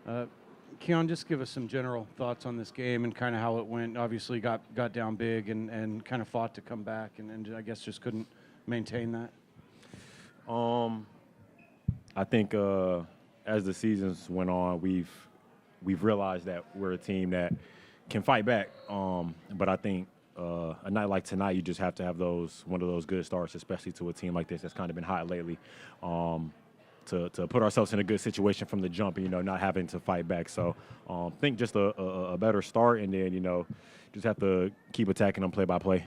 Uh, Keon, just give us some general thoughts on this game and kind of how it went. Obviously, got down big and kind of fought to come back, and I guess just couldn't maintain that. Um, I think as the seasons went on, we've realized that we're a team that can fight back. But I think a night like tonight, you just have to have one of those good starts, especially to a team like this that's kind of been hot lately. To put ourselves in a good situation from the jump, and not having to fight back. So, think just a better start, and then just have to keep attacking them play by play.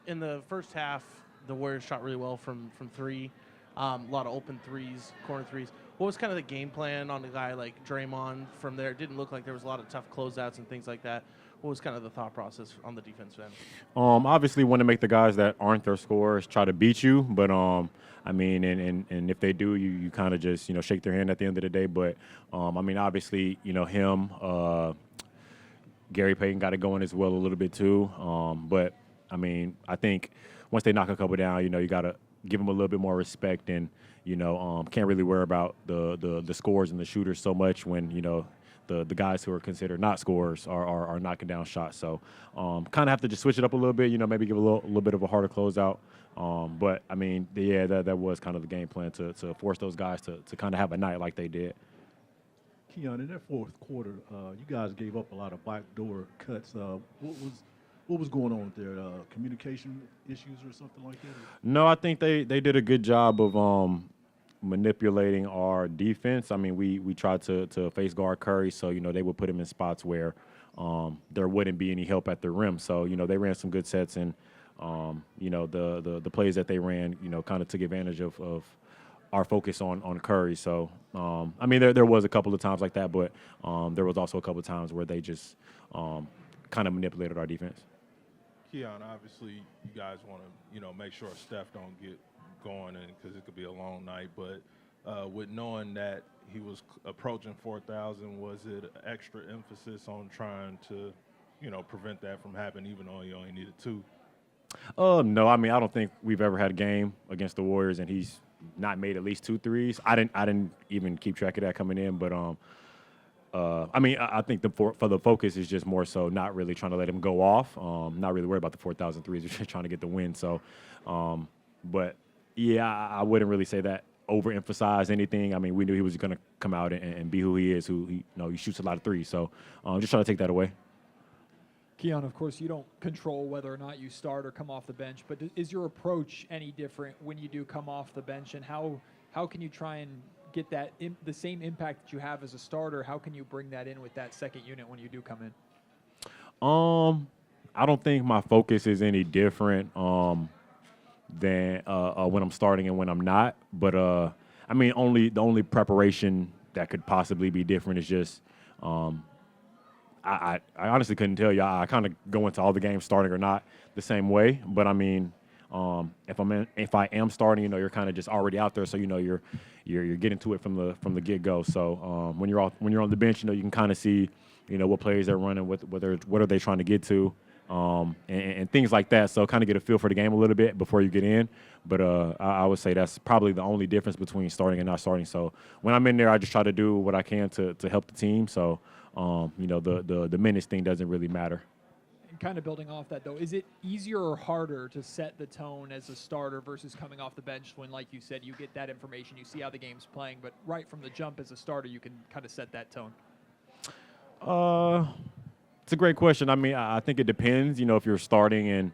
In the first half, the Warriors shot really well from three. A lot of open threes, corner threes. What was kind of the game plan on a guy like Draymond from there? It didn't look like there was a lot of tough closeouts and things like that. What was kind of the thought process on the defense end? Obviously, want to make the guys that aren't their scorers try to beat you, but I mean, and if they do, you kind of just shake their hand at the end of the day. But I mean, obviously, him, Gary Payton got it going as well a little bit too. But I mean, I think once they knock a couple down, you got to give them a little bit more respect, and can't really worry about the scores and the shooters so much when the guys who are considered not scorers are knocking down shots. So kind of have to just switch it up a little bit, maybe give a little bit of a harder closeout. But I mean, yeah, that was kind of the game plan to force those guys to kind of have a night like they did. Keon, in that fourth quarter, you guys gave up a lot of backdoor cuts. What was going on there? Communication issues or something like that? No, I think they did a good job of manipulating our defense. I mean, we tried to face guard Curry, so they would put him in spots where there wouldn't be any help at the rim. So they ran some good sets, and the plays that they ran kind of took advantage of our focus on Curry. So I mean, there was a couple of times like that, but there was also a couple of times where they just kind of manipulated our defense. Keon, obviously, you guys want to, make sure Steph don't get going, and because it could be a long night. But with knowing that he was approaching 4,000, was it extra emphasis on trying to, prevent that from happening, even though you only needed two? No, I mean, I don't think we've ever had a game against the Warriors and he's not made at least 2 threes. I didn't even keep track of that coming in, but I mean, I think for the focus is just more so not really trying to let him go off. Not really worried about the 4,000 threes. We're just trying to get the win. So, but yeah, I wouldn't really say that overemphasize anything. I mean, we knew he was going to come out and be who he is, he shoots a lot of threes. So, just trying to take that away. Keon, of course, you don't control whether or not you start or come off the bench, but is your approach any different when you do come off the bench, and how can you try and get that the same impact that you have as a starter? How can you bring that in with that second unit when you do come in? I don't think my focus is any different than when I'm starting and when I'm not. But I mean, the only preparation that could possibly be different is just I honestly couldn't tell you. I kind of go into all the games starting or not the same way. But I mean, if I am starting, you're kind of just already out there, so you're getting to it from the get go. So when you're on the bench, you can kind of see what plays they're running, what are they trying to get to, and things like that. So kind of get a feel for the game a little bit before you get in. But I would say that's probably the only difference between starting and not starting. So when I'm in there, I just try to do what I can to help the team. So the minutes thing doesn't really matter. Kind of building off that, though, is it easier or harder to set the tone as a starter versus coming off the bench when, like you said, you get that information, you see how the game's playing, but right from the jump as a starter, you can kind of set that tone? It's a great question. I mean, I think it depends, if you're starting and,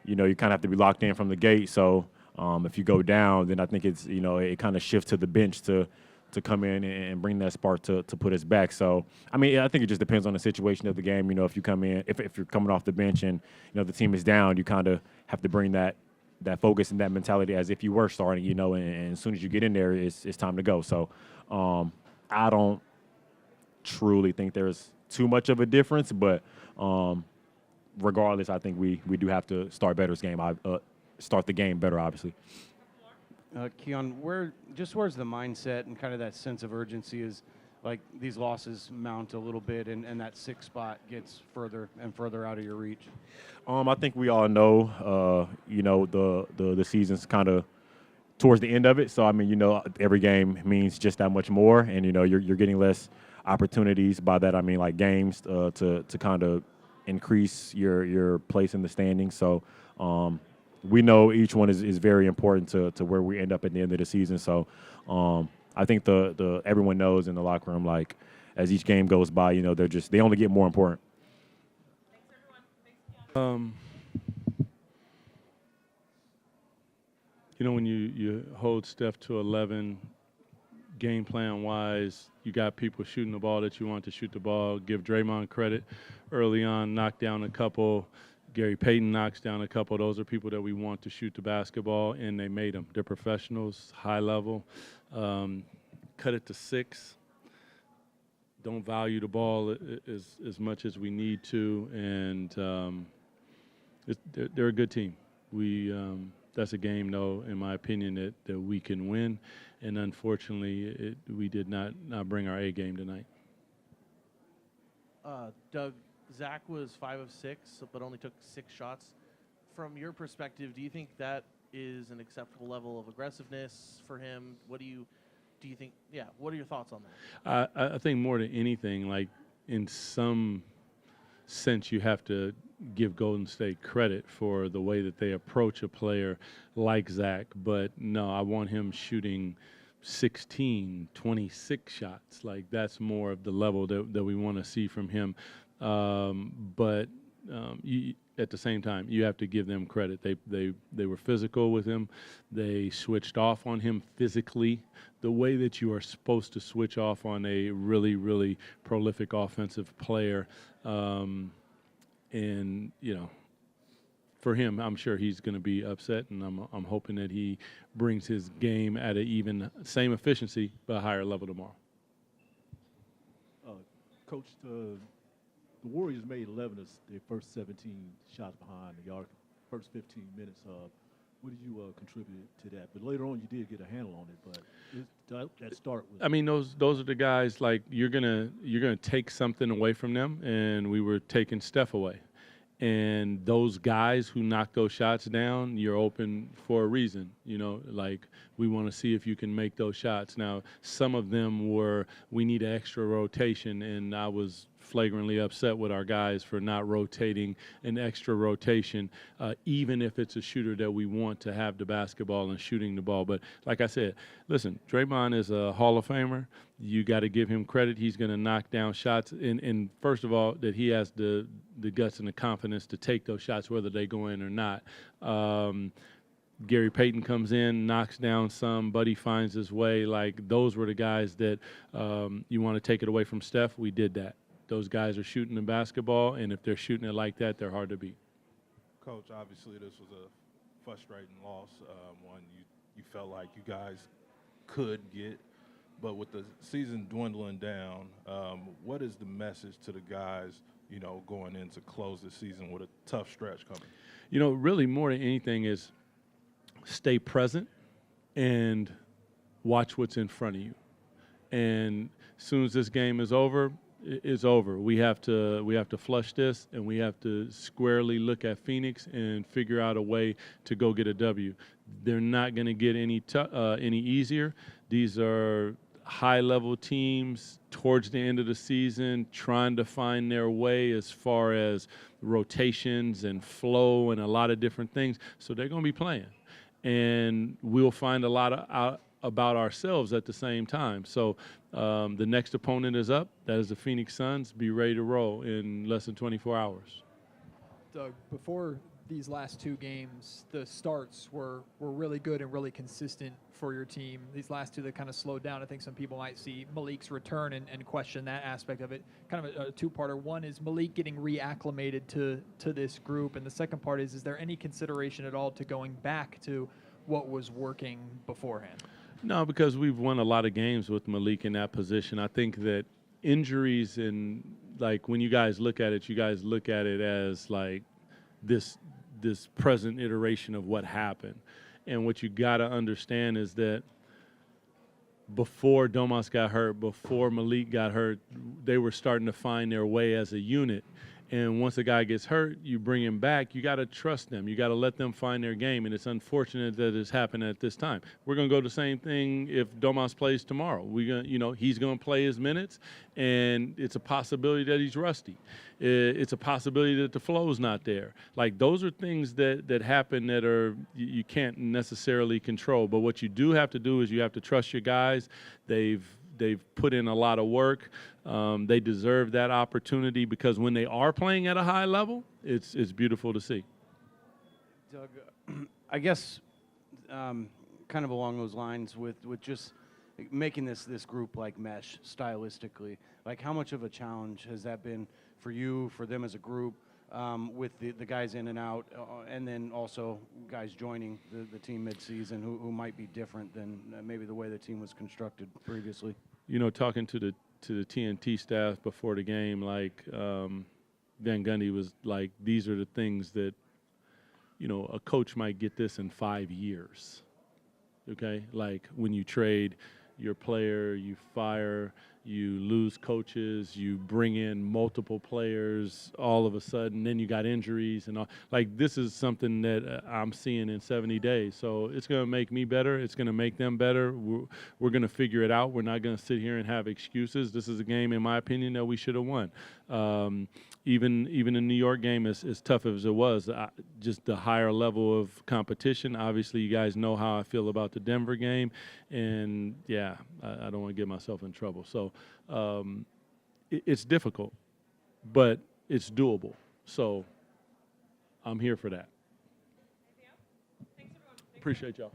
you kind of have to be locked in from the gate. So if you go down, then I think it's, it kind of shifts to the bench to come in and bring that spark to put us back. So, I mean, I think it just depends on the situation of the game. If you come in, if you're coming off the bench and, the team is down, you kind of have to bring that focus and that mentality as if you were starting, and as soon as you get in there, it's time to go. So I don't truly think there's too much of a difference, but regardless, I think we do have to start start the game better, obviously. Keon, where's the mindset and kind of that sense of urgency is like these losses mount a little bit and that 6th spot gets further and further out of your reach? I think we all know, the season's kind of towards the end of it. So, I mean, every game means just that much more. And, you're getting less opportunities. By that, I mean, like, games to kind of increase your place in the standings. So, we know each one is very important to where we end up at the end of the season. So, I think the everyone knows in the locker room, like, as each game goes by, they only get more important. When you hold Steph to 11, game plan wise, you got people shooting the ball that you want to shoot the ball. Give Draymond credit early on, knock down a couple. Gary Payton knocks down a couple. Those are people that we want to shoot the basketball, and they made them. They're professionals, high level. Cut it to 6. Don't value the ball as much as we need to, and they're a good team. That's a game, though, in my opinion, that we can win, and unfortunately, we did not bring our A game tonight. Doug, Zach was 5 of 6, but only took 6 shots. From your perspective, do you think that is an acceptable level of aggressiveness for him? What do you think? Yeah, what are your thoughts on that? I think more than anything, like, in some sense, you have to give Golden State credit for the way that they approach a player like Zach. But no, I want him shooting 16, 26 shots. Like, that's more of the level that we want to see from him. But at the same time, you have to give them credit. They were physical with him. They switched off on him physically, the way that you are supposed to switch off on a really, really prolific offensive player. And, for him, I'm sure he's going to be upset, and I'm hoping that he brings his game at an even same efficiency but a higher level tomorrow. Coach, the Warriors made 11 of their first 17 shots behind the arc, first 15 minutes. What did you contribute to that? But later on, you did get a handle on it. But that start was. I mean, those are the guys. Like, you're gonna take something away from them, and we were taking Steph away. And those guys who knock those shots down, you're open for a reason. Like, we want to see if you can make those shots. Now, some of them were, we need an extra rotation, and I was flagrantly upset with our guys for not rotating an extra rotation, even if it's a shooter that we want to have the basketball and shooting the ball. But like I said, listen, Draymond is a Hall of Famer. You got to give him credit. He's going to knock down shots. And first of all, that he has the guts and the confidence to take those shots, whether they go in or not. Gary Payton comes in, knocks down some, Buddy finds his way. Like, those were the guys that you want to take it away from Steph. We did that. Those guys are shooting the basketball, and if they're shooting it like that, they're hard to beat. Coach, obviously this was a frustrating loss, one you felt like you guys could get. But with the season dwindling down, what is the message to the guys, going in to close the season with a tough stretch coming? Really more than anything is stay present and watch what's in front of you. And as soon as this game is over, it's over. We have to flush this, and we have to squarely look at Phoenix and figure out a way to go get a W. They're not going to get any easier. These are high-level teams towards the end of the season trying to find their way as far as rotations and flow and a lot of different things. So they're going to be playing. And we'll find a lot out about ourselves at the same time. So the next opponent is up. That is the Phoenix Suns. Be ready to roll in less than 24 hours. Doug, before these last 2 games, the starts were really good and really consistent for your team. These last 2 that kind of slowed down. I think some people might see Malik's return and question that aspect of it. Kind of a 2-parter. One is Malik getting reacclimated to this group, and the second part is there any consideration at all to going back to what was working beforehand? No, because we've won a lot of games with Malik in that position. I think that injuries and, like, when you guys look at it as like this present iteration of what happened. And what you got to understand is that before Domas got hurt, before Malik got hurt, they were starting to find their way as a unit. And once a guy gets hurt, you bring him back. You got to trust them. You got to let them find their game. And it's unfortunate that it's happened at this time. We're going to go the same thing if Domas plays tomorrow. He's going to play his minutes, and it's a possibility that he's rusty. It's a possibility that the flow's not there. Like, those are things that happen that you can't necessarily control. But what you do have to do is you have to trust your guys. They've put in a lot of work. They deserve that opportunity, because when they are playing at a high level, it's beautiful to see. Doug, I guess kind of along those lines with just making this group like mesh stylistically, like how much of a challenge has that been for you, for them as a group, with the guys in and out, and then also guys joining the team midseason who might be different than maybe the way the team was constructed previously? Talking to the TNT staff before the game, like Van Gundy was like, these are the things that, a coach might get this in 5 years. Okay? Like, when you trade your player, you fire, you lose coaches, you bring in multiple players all of a sudden, then you got injuries and all. Like, this is something that I'm seeing in 70 days. So it's going to make me better. It's going to make them better. We're going to figure it out. We're not going to sit here and have excuses. This is a game, in my opinion, that we should have won. Even the New York game, as tough as it was, just the higher level of competition. Obviously, you guys know how I feel about the Denver game. And, yeah, I don't want to get myself in trouble. So it's difficult, but it's doable. So I'm here for that. Appreciate y'all.